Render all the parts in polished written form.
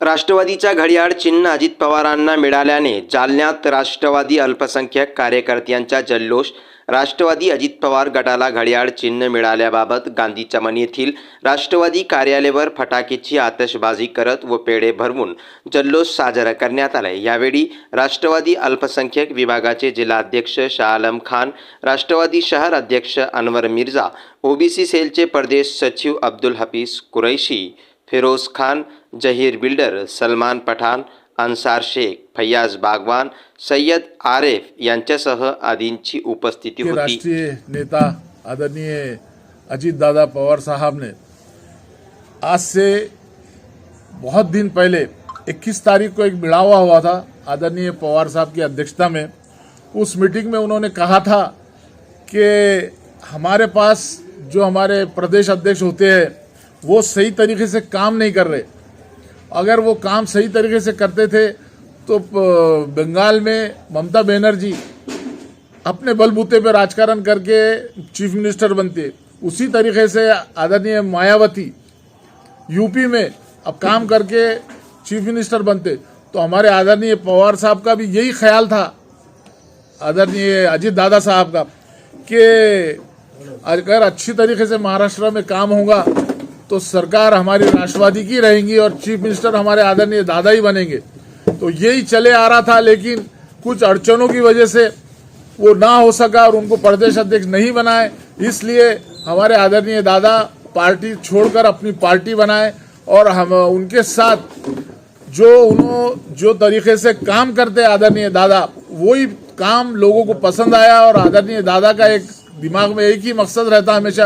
राष्ट्रवादीचा घड्याळ चिन्ह अजित पवारांना मिळाल्याने जालन्यात राष्ट्रवादी अल्पसंख्याक कार्यकर्त्यांचा जल्लोष। राष्ट्रवादी अजित पवार गटाला घड्याळ चिन्ह मिळाल्याबाबत गांधी चमन येथील राष्ट्रवादी कार्यालयावर फटाक्याची आतषबाजी करत व पेढे भरवून जल्लोष साजरा करण्यात आला। यावेळी राष्ट्रवादी अल्पसंख्याक विभागाचे जिल्हाध्यक्ष शाह आलम खान, राष्ट्रवादी शहर अध्यक्ष अनवर मिर्जा, ओबीसी सेलचे प्रदेश सचिव अब्दुल हफीज कुरैशी, फिरोज खान, जहीर बिल्डर, सलमान पठान, अंसार शेख, फैयाज बागवान, सैयद आरिफ यांच्यासह आदींची उपस्थिती होती। राष्ट्रीय नेता आदरणीय अजीत दादा पवार साहब ने आज से बहुत दिन पहले 21 तारीख को एक मिलावा हुआ था आदरणीय पवार साहब की अध्यक्षता में। उस मीटिंग में उन्होंने कहा था कि हमारे पास जो हमारे प्रदेश अध्यक्ष होते हैं वो सही तरीके से काम नहीं कर रहे। अगर वो काम सही तरीके से करते थे तो बंगाल में ममता बनर्जी अपने बलबूते पे राजकारण करके चीफ मिनिस्टर बनते, उसी तरीके से आदरणीय मायावती यूपी में अब काम करके चीफ मिनिस्टर बनते। तो हमारे आदरणीय पवार साहब का भी यही ख्याल था, आदरणीय अजीत दादा साहब का, कि अगर अच्छी तरीके से महाराष्ट्र में काम होगा तो सरकार हमारी राष्ट्रवादी की रहेंगी और चीफ मिनिस्टर हमारे आदरणीय दादा ही बनेंगे। तो यही चले आ रहा था, लेकिन कुछ अड़चनों की वजह से वो ना हो सका और उनको प्रदेश अध्यक्ष नहीं बनाए। इसलिए हमारे आदरणीय दादा पार्टी छोड़कर अपनी पार्टी बनाए और हम उनके साथ जो तरीके से काम करते आदरणीय दादा, वही काम लोगों को पसंद आया। और आदरणीय दादा का एक दिमाग में एक ही मकसद रहता हमेशा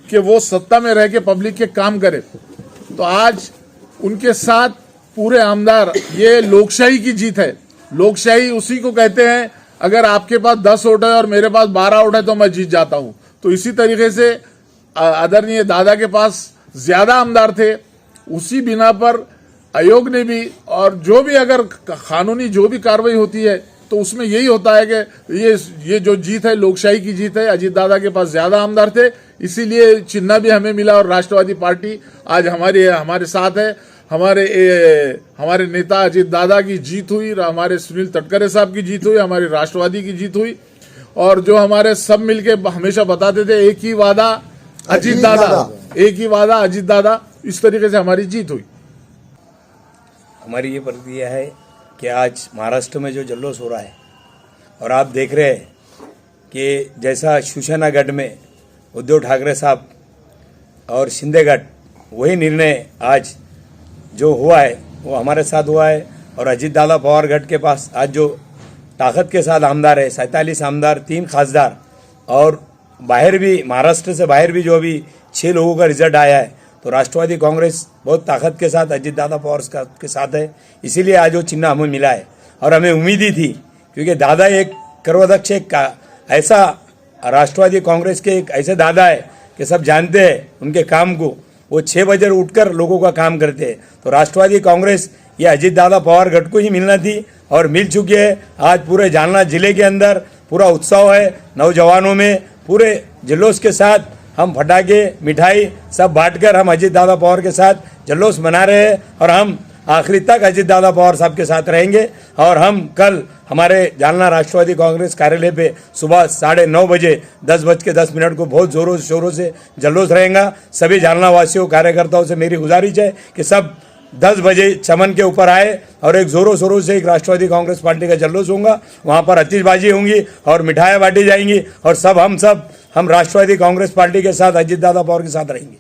कि वो सत्ता में रह के पब्लिक के काम करे। तो आज उनके साथ पूरे आमदार, ये लोकशाही की जीत है। लोकशाही उसी को कहते हैं, अगर आपके पास 10 वोट है और मेरे पास 12 वोट है तो मैं जीत जाता हूं। तो इसी तरीके से आदरणीय दादा के पास ज्यादा आमदार थे, उसी बिना पर आयोग ने भी, और जो भी अगर कानूनी जो भी कार्रवाई होती है तो उसमें यही होता है कि ये जो जीत है लोकशाही की जीत है। अजीत दादा के पास ज्यादा आमदार थे, इसीलिए चिन्ह भी हमें मिला और राष्ट्रवादी पार्टी आज हमारे साथ है। हमारे नेता अजीत दादा की जीत हुई, हमारे सुनील तटकरे साहब की जीत हुई, हमारी राष्ट्रवादी की जीत हुई। और जो हमारे सब मिलके हमेशा बताते थे एक ही वादा अजीत दादा, एक ही वादा अजीत दादा, इस तरीके से हमारी जीत हुई। हमारी ये प्रतिक्रिया है कि आज महाराष्ट्र में जो जल्लोष हो रहा है और आप देख रहे हैं कि जैसा शिवसेना गढ़ में उद्धव ठाकरे साहब और शिंदे गढ़, वही निर्णय आज जो हुआ है वो हमारे साथ हुआ है। और अजीत दादा पवार गढ़ के पास आज जो ताकत के साथ आमदार है, 47 आमदार, 3 खासदार, और बाहर भी महाराष्ट्र से बाहर भी जो अभी 6 लोगों का रिजल्ट आया है। तो राष्ट्रवादी कांग्रेस बहुत ताकत के साथ अजीत दादा पवार के साथ है, इसीलिए आज वो चिन्ह हमें मिला है। और हमें उम्मीद ही थी, क्योंकि दादा एक कर्मदक्ष, एक ऐसा राष्ट्रवादी कांग्रेस के एक ऐसे दादा है कि सब जानते हैं उनके काम को। वो 6 बजे उठकर लोगों का काम करते हैं। तो राष्ट्रवादी कांग्रेस ये अजीत दादा पवार गढ़ को ही मिलना थी और मिल चुकी है। आज पूरे जालना जिले के अंदर पूरा उत्सव है, नौजवानों में पूरे जल्लोष के साथ हम फटाके मिठाई सब बांटकर हम अजीत दादा पवार के साथ जल्लोष मना रहे हैं। और हम आखिरी तक अजीत दादा पवार साहब के साथ रहेंगे। और हम कल हमारे जालना राष्ट्रवादी कांग्रेस कार्यालय पे सुबह 9:30 बजे 10:10 को बहुत जोरों शोरों से जल्लोष रहेगा। सभी जालना वासियों कार्यकर्ताओं से मेरी गुजारिश है कि सब 10 बजे चमन के ऊपर आए और एक जोरों शोरों से एक राष्ट्रवादी कांग्रेस पार्टी का जल्लोष होगा। वहां पर आतिशबाजी होंगी और मिठाइयाँ बांटी जाएंगी और हम राष्ट्रवादी कांग्रेस पार्टी के साथ अजीत दादा पवार के साथ रहेंगे।